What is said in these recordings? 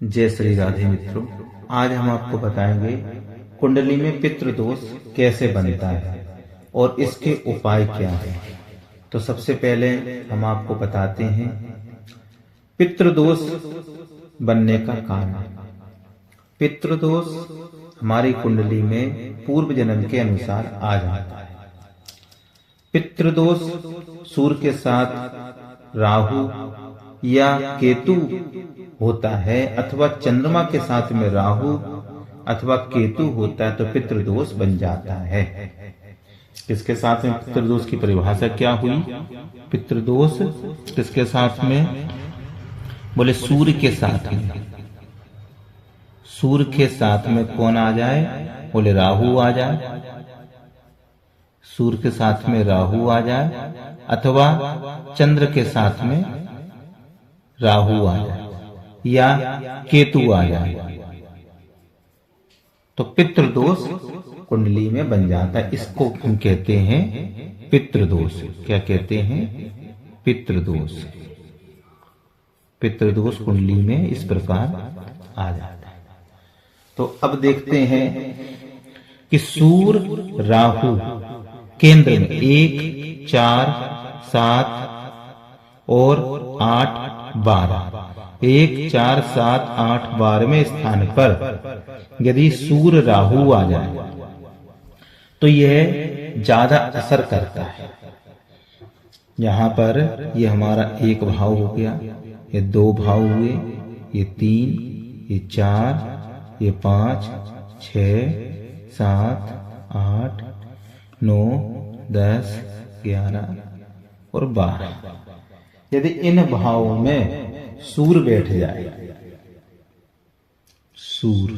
जय श्री राधे मित्रों, आज हम आपको बताएंगे कुंडली में पितृदोष कैसे बनता है और इसके उपाय क्या है। तो सबसे पहले हम आपको बताते हैं पितृदोष बनने का कारण। पितृदोष हमारी कुंडली में पूर्व जन्म के अनुसार आ जाता है। पितृदोष सूर्य के साथ राहु या केतु होता है अथवा चंद्रमा के साथ में राहु अथवा केतु होता है तो पितृदोष बन जाता है। किसके साथ में पितृदोष की परिभाषा क्या हुई? पितृदोष किसके साथ में? बोले सूर्य के साथ में। सूर्य के साथ में कौन आ जाए? बोले राहु आ जाए। सूर्य के साथ में राहु आ जाए अथवा चंद्र के साथ में राहु आ जाए या केतु आ जाए तो पितृदोष कुंडली में बन जाता है। इसको हम कहते हैं पितृदोष। क्या कहते हैं? पितृदोष। पितृदोष कुंडली में इस प्रकार आ जाता है। तो अब देखते हैं कि सूर्य राहु केंद्र में 1, 4, 7 और 8, 12 1, 4, 7, 8, 12वें स्थान पर यदि सूर्य राहु आ जाए तो यह ज्यादा असर करता है। यहां पर यह हमारा 1 भाव हो गया, ये 2 भाव हुए, ये 3, ये 4, ये 5, 6, 7, 8, 9, 10, 11 और 12। यदि इन भावों में सूर्य बैठ जाए, सूर्य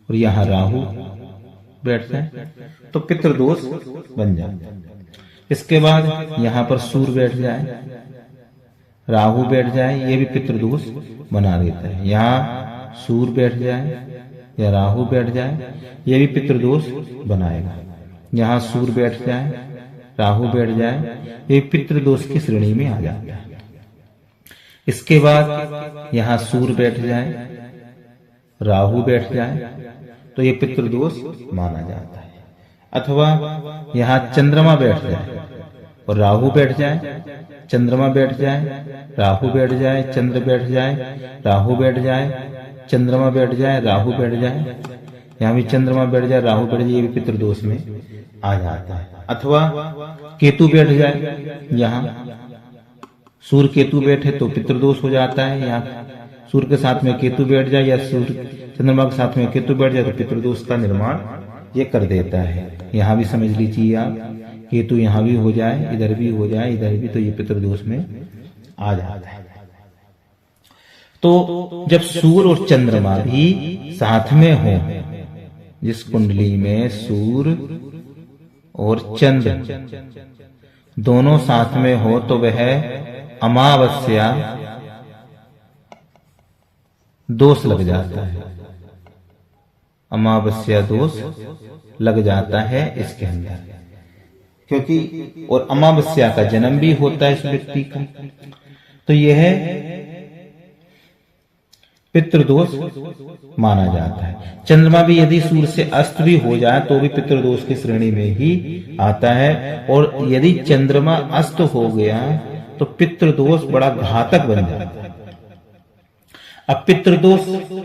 और यहां राहु बैठ जाए तो पितृदोष बन जाता है। इसके बाद यहां पर सूर्य बैठ जाए, राहु बैठ जाए, ये भी पितृदोष बना देता है। यहां सूर्य बैठ जाए या राहु बैठ जाए, ये भी पितृदोष बनाएगा। यहां सूर्य बैठ जाए, राहु बैठ जाए, ये पितृदोष की श्रेणी में आ जाता है। इसके बाद यहां सूर्य बैठ जाए, राहु बैठ जाए तो ये पितृदोष माना जाता है। अथवा यहां चंद्रमा बैठ जाए और राहु बैठ जाए, चंद्रमा बैठ जाए, राहु बैठ जाए, चंद्र बैठ जाए, राहु बैठ जाए, चंद्रमा बैठ जाए, राहु बैठ जाए, यहां भी चंद्रमा बैठ जाए, राहु बैठ जाए, ये भी पितृदोष में आ जाता है। अथवा केतु बैठ जाए, यहां सूर्य केतु बैठे तो पितृदोष हो जाता है। यहाँ सूर्य के साथ में केतु बैठ जाए या सूर्य चंद्रमा के साथ में केतु बैठ जाए तो पितृदोष का निर्माण ये कर देता है। यहाँ भी समझ लीजिए आप, केतु यहाँ भी हो जाए, इधर भी हो जाए, इधर भी, तो ये पितृदोष में आ जाता है। तो जब सूर्य और चंद्रमा भी साथ में हो, जिस कुंडली में सूर्य और चंद्र दोनों साथ में हो तो वह अमावस्या दोष लग जाता है। अमावस्या दोष लग जाता है इसके अंदर, क्योंकि और अमावस्या का जन्म भी होता है इस व्यक्ति का, तो यह पितृदोष माना जाता है। चंद्रमा भी यदि सूर्य से अस्त भी हो जाए तो भी पितृदोष की श्रेणी में ही आता है। और यदि चंद्रमा अस्त हो गया तो पितृदोष बड़ा घातक बन जाता है। अब पितृदोष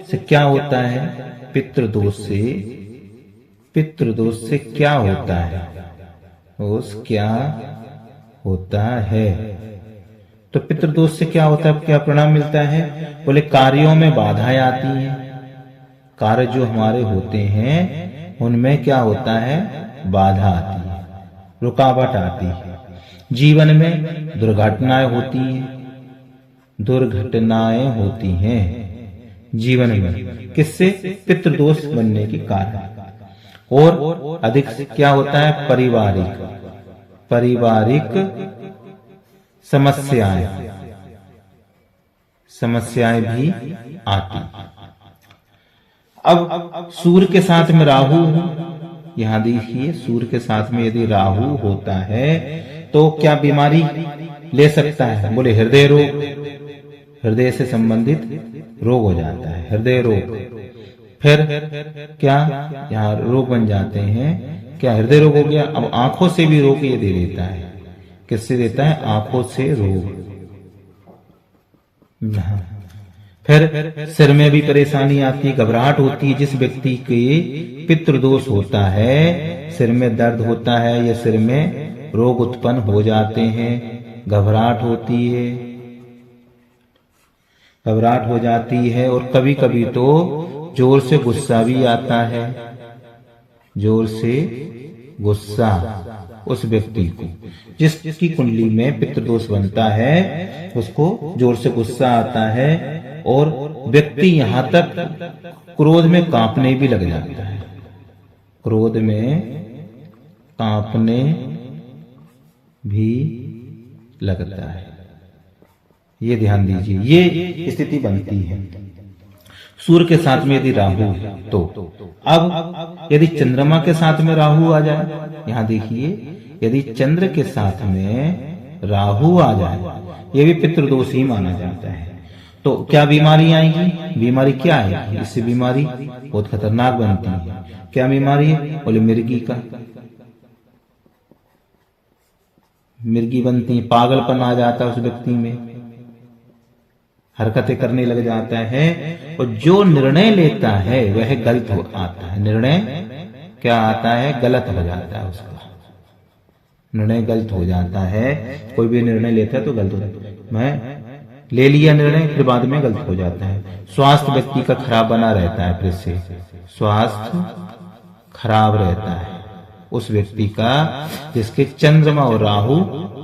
से क्या होता है? पितृदोष से क्या होता है? दोष क्या होता है? तो पितृदोष से क्या होता है? क्या परिणाम मिलता है? बोले कार्यों में बाधाएं आती हैं। कार्य जो हमारे होते हैं उनमें क्या होता है? बाधा आती है, रुकावट आती है। जीवन में दुर्घटनाएं होती हैं, दुर्घटनाएं होती हैं जीवन में। किससे? पितृदोष बनने के कारण। और अधिक क्या होता है? पारिवारिक समस्याएं भी आती। अब सूर्य के साथ में राहु, यहां देखिए सूर्य के साथ में यदि राहु होता है तो क्या बीमारी ले सकता है? बोले हृदय रोग, हृदय से संबंधित रोग हो जाता है, हृदय रोग। फिर क्या यहाँ रोग बन जाते हैं, क्या हृदय रोग हो गया। अब आंखों से भी रोग ये दे देता है। किससे देता है? आंखों से रोग। फिर सिर में भी परेशानी आती है, घबराहट होती है। जिस व्यक्ति के पितृदोष होता है, सिर में दर्द होता है या सिर में रोग उत्पन्न हो जाते हैं, घबराहट होती है, घबराहट हो जाती है। और कभी कभी तो जोर से गुस्सा भी आता है, जोर से गुस्सा उस व्यक्ति को, जिसकी कुंडली में पितृदोष बनता है, उसको जोर से गुस्सा आता है और व्यक्ति यहां तक क्रोध में कांपने भी लग जाता है, क्रोध में कांपने भी लगता है। ये ध्यान दीजिए, ये स्थिति बनती है सूर्य के साथ में यदि राहु तो। अब यदि चंद्रमा के साथ में राहु आ जाए, यहां देखिए, यदि चंद्र के साथ में राहु आ जाए, यह भी पितृदोष ही माना जाता है। तो क्या बीमारी आएगी? बीमारी क्या आएगी? इससे बीमारी बहुत खतरनाक बनती है। क्या बीमारी है? बोले मिर्गी का, मिर्गी बनती है, पागलपन आ जाता है उस व्यक्ति में, हरकतें करने लग जाता है। और जो निर्णय लेता है वह गलत हो आता है। निर्णय क्या आता है? गलत हो जाता है, उसका निर्णय गलत हो जाता है। कोई भी निर्णय लेता है तो गलत होता है। मैं ले लिया निर्णय, फिर बाद में गलत हो जाता है। स्वास्थ्य व्यक्ति का खराब बना रहता है, फिर से स्वास्थ्य खराब रहता है उस व्यक्ति का, जिसके चंद्रमा और राहु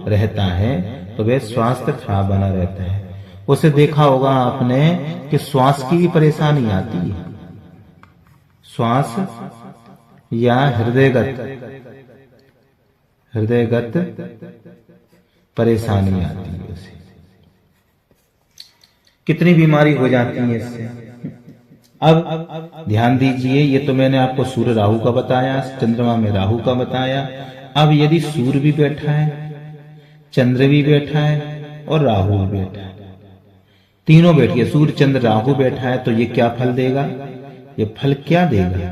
रहता है, तो वह स्वास्थ्य खराब बना रहता है। उसे देखा होगा आपने कि श्वास की भी परेशानी आती है, श्वास या हृदयगत परेशानी आती है उसे। कितनी बीमारी हो जाती है इससे। अब ध्यान दीजिए, ये तो मैंने आपको सूर्य राहु का बताया, चंद्रमा में राहु का बताया। अब यदि सूर्य भी बैठा है, चंद्र भी बैठा है और राहु भी बैठा है, तीनों बैठिए, सूर्य चंद्र राहु बैठा है, तो ये क्या फल देगा? ये फल क्या देगा?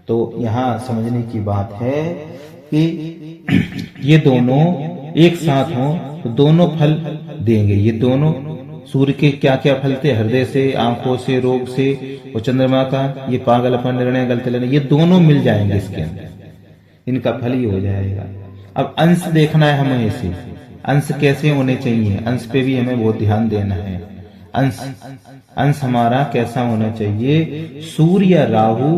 तो यहां समझने की बात है कि ये दोनों एक साथ हों तो दोनों फल देंगे। ये दोनों सूर्य के क्या क्या फल थे? हृदय से, आंखों से, रोग से, और चंद्रमा का ये पागलपन, निर्णय गलत लेना, ये दोनों मिल जाएंगे इसके अंदर, इनका फल ही हो जाएगा। अब अंश देखना है हमें इसे, अंश कैसे होने चाहिए, अंश पे भी हमें बहुत ध्यान देना है। अंश हमारा कैसा होना चाहिए? सूर्य या राहु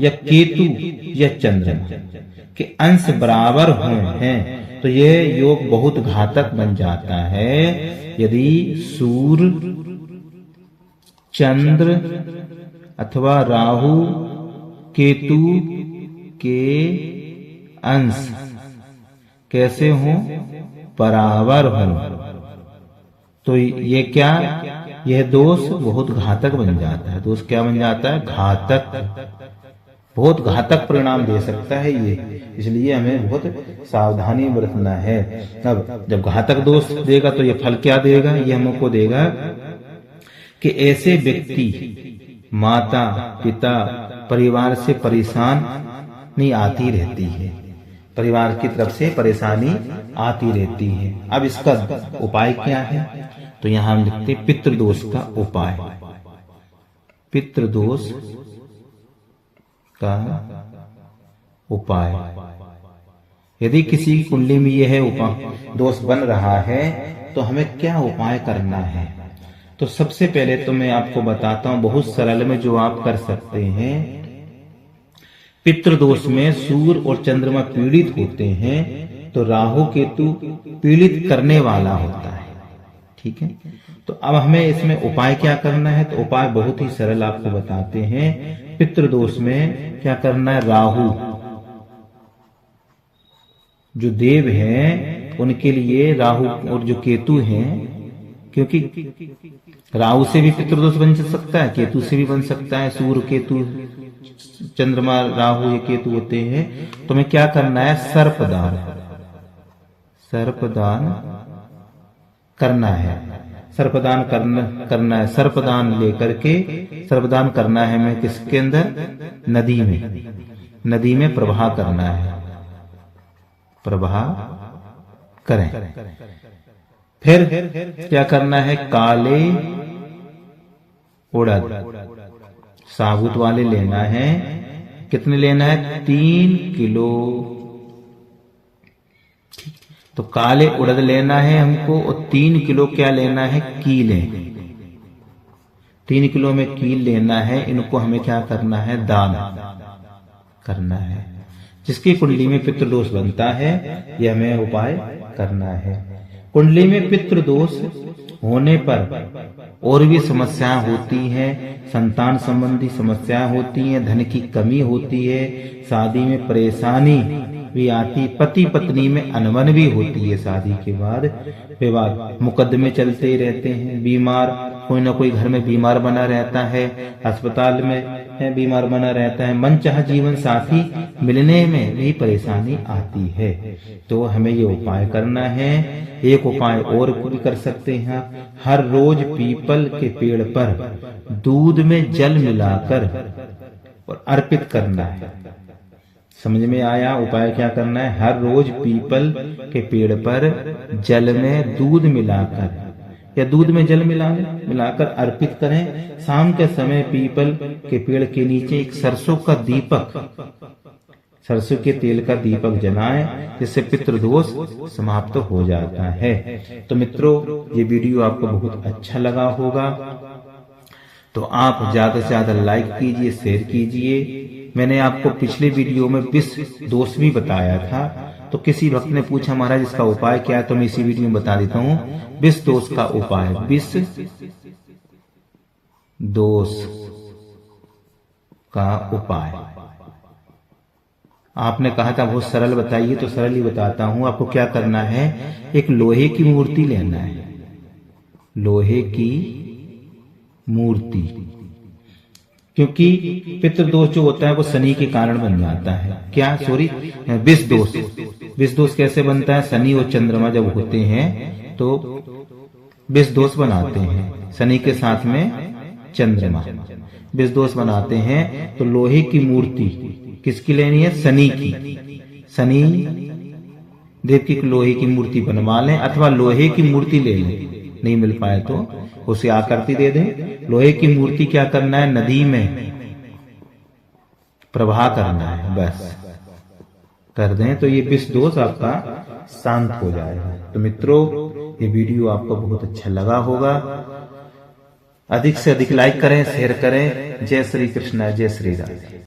या केतु या चंद्रमा के अंश बराबर हैं तो यह योग बहुत घातक बन जाता है। यदि सूर्य, चंद्र अथवा राहु, केतु के अंश कैसे हों? बराबर हों, तो ये क्या, यह दोष बहुत घातक बन जाता है। दोष क्या बन जाता है? घातक, बहुत घातक परिणाम दे सकता है ये, इसलिए हमें बहुत सावधानी बरतना है। अब जब घातक दोष देगा तो ये फल क्या देगा? ये हमको देगा कि ऐसे व्यक्ति माता पिता परिवार से परेशानी आती रहती है, परिवार की तरफ से परेशानी आती रहती है। अब इसका उपाय क्या है? तो यहां हम लिखते पितृदोष का उपाय। पितृदोष का उपाय, यदि किसी की कुंडली में यह उपाय दोष बन रहा है तो हमें क्या उपाय करना है? तो सबसे पहले तो मैं आपको बताता हूं बहुत सरल में जो आप कर सकते हैं। पितृदोष में सूर्य और चंद्रमा पीड़ित होते हैं तो राहु केतु पीड़ित करने वाला होता है, ठीक है। तो अब हमें इसमें उपाय क्या करना है? तो उपाय बहुत ही सरल आपको बताते हैं। पितृदोष में क्या करना है? राहु जो देव हैं उनके लिए राहु और जो केतु हैं, क्योंकि राहु से भी पितृदोष बन सकता है, केतु से भी बन सकता है। सूर्य केतु चंद्रमा राहु ये केतु होते हैं। तो हमें क्या करना है? सर्पदान, सर्पदान करना है। सर्पदान करना है, सर्पदान लेकर के सर्पदान करना है हमें किसके अंदर, नदी में, नदी में प्रवाह करना है, प्रवाह करें। फिर क्या करना है, काले उड़द साबुत वाले लेना है। कितने लेना है, 3 किलो। तो काले उड़द लेना है हमको, और 3 किलो क्या लेना है, कीले। 3 किलो में कील लेना है। इनको हमें क्या करना है, दान करना है। जिसकी कुंडली में पितृदोष बनता है, यह हमें उपाय करना है। कुंडली में पितृदोष होने पर और भी समस्याएं होती हैं, संतान संबंधी समस्याएं होती हैं, धन की कमी होती है, शादी में परेशानी भी आती, पति पत्नी में अनबन भी होती है, शादी के बाद विवाद, मुकदमे चलते ही रहते हैं, बीमार कोई ना कोई घर में बीमार बना रहता है, अस्पताल में बीमार बना रहता है, मनचाहा जीवन साथी मिलने में भी परेशानी आती है। तो हमें ये उपाय करना है। एक उपाय और भी कर सकते हैं, हर रोज पीपल के पेड़ पर दूध में जल मिलाकर और अर्पित करना है। समझ में आया? उपाय क्या करना है, हर रोज पीपल के पेड़ पर जल में दूध मिलाकर या दूध में जल मिलाकर अर्पित करें। शाम के समय पीपल के पेड़ के नीचे एक सरसों का दीपक, सरसों के तेल का दीपक जलाएं, जिससे पितृदोष समाप्त हो जाता है। तो मित्रों, ये वीडियो आपको बहुत अच्छा लगा होगा, तो आप ज्यादा से ज्यादा लाइक कीजिए, शेयर कीजिए। मैंने आपको पिछले वीडियो में विष दोष भी बताया था, तो किसी भक्त ने पूछा महाराज इसका उपाय क्या है, तो मैं इसी वीडियो में बता देता हूँ। विष दोष का उपाय, विष दोष का उपाय। आपने कहा था बहुत सरल बताइए, तो सरल ही बताता हूं। आपको क्या करना है, एक लोहे की मूर्ति लेना है, लोहे की मूर्ति, क्योंकि पितृदोष जो होता है वो शनि के कारण बन जाता है। क्या, सॉरी, विष दोष। विष दोष कैसे बनता है, शनि और चंद्रमा जब होते हैं तो विष दोष बनाते हैं, शनि के साथ में चंद्रमा विष दोष बनाते हैं। तो लोहे की मूर्ति किसकी लेनी है, शनि की। शनि देव की लोहे की मूर्ति बनवा लें, अथवा लोहे की मूर्ति ले लें, नहीं मिल पाए तो उसे आकृति दे दें। लोहे की मूर्ति क्या करना है, नदी में प्रवाह करना है, बस कर दें तो ये विष दोष आपका शांत हो जाएगा। तो मित्रों, ये वीडियो आपको बहुत अच्छा लगा होगा। अधिक से अधिक लाइक करें, शेयर करें। जय श्री कृष्ण, जय श्री राम।